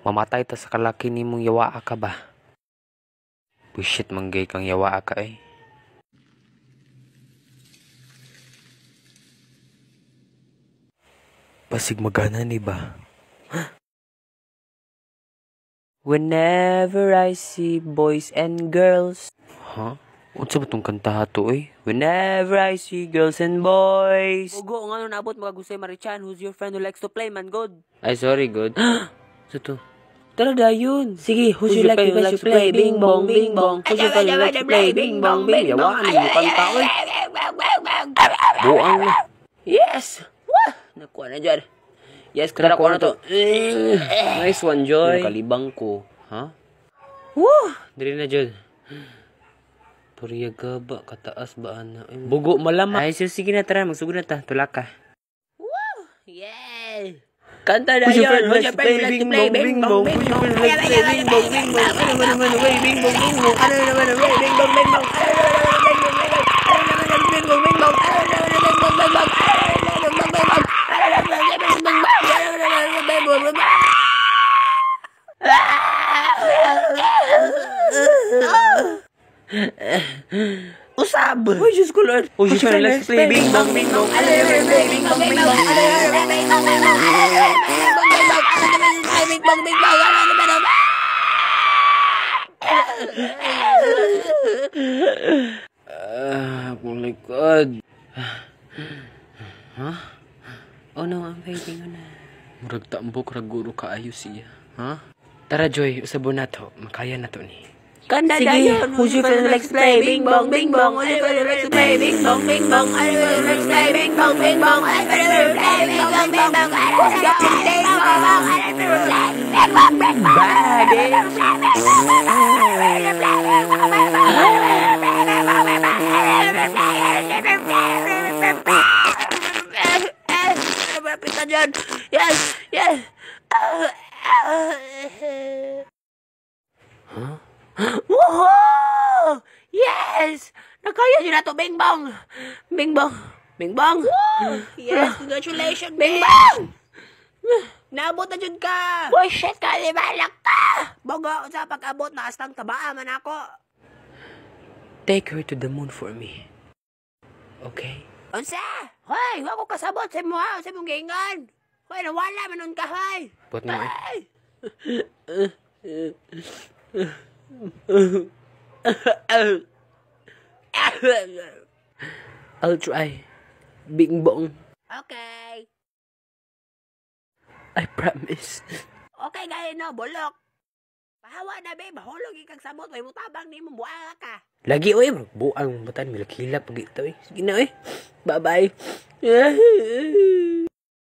Mamatay ta sa kalaki ni mong yawa ka ba? Bullshit manggay kang yawa ka eh. Pasig magana ni ba? Whenever I see boys and girls. Huh? Unsa ba tong kanta to eh? Whenever I see girls and boys. Ugo, nga nung naabot mga Gusay Marichan, who's your friend who likes to play, man, good? Ay, sorry, good. Sa to? Tara dayon. Sige, who's your friend who likes to play? Bing bong, bing bong. Who's your friend who likes to play? Bing bong, bing bong. Yawaan mo kanta ko eh. Buang na. Yes! Wah! Nakuha na dyan. Yes, tara ko na to. Nice one, Joy. Nakalibang ko. Ha? Woo! Dili na, Jod. Puriyaga ba? Kataas ba, ana? Bugo malama. Ay, sige na, tara. Magsugod na ta. Tulak ka. Woo! Yeah! Kanta na yun. Who's your friend who likes to play? Bing bong, bing bong. Bing bong, bing bong. Ano naman, way, bing bong, bing bong. Ano naman, way, bing bong, bing bong. Ano naman, bing bong, bing bong. Ano naman, bing bong, bing bong. Usab! Uy, Diyos ko, Lord. Uy, Diyos ko, let's play bing bong, bing bong. Bing bong, bing bong. Bing bong, bing bong. Akong likod. Ha? Oh no, ang baby na. Murag tambok, raguro ka ayos siya. Ha? Tara, Joy, usabo na to. Makaya na to ni. Kanda na yun. Who's your friend who likes to play? Bing bong, bing bong. Who's your friend who likes to play? Bing bong, bing bong. Who's your friend who likes to play? Bing bong, bing bong. Who's your friend who likes to play? Bing bong, bing bong. Who's your friend who likes to play? Bing bong, bing bong. Malapit na dyan. Yes, yes. Huh? Woohoo! Yes! Nakaya nyo na to, Bing Bong! Bing Bong! Bing Bong! Yes, congratulations, Bing Bong! Naabot na dyan ka! Boy, shit ka, limalak ka! Bogo, sa pag-abot na astang tabaa man ako. Take her to the moon for me. Okay? Unsa? Hoy, wag ko kasabot sa mo ha, sa mong gingan. Hoy, nawala man nun ka, hoy! Buat mo eh. I'll try. Bing bong. Okay. I promise. Okay, gaya no, bulok. Pahawa na, babe. Mahulog ikang sabot. May mutabang ni mo, buha ka. Lagi, oy. Buang matan. Milakilap. Sige na, eh. Bye-bye.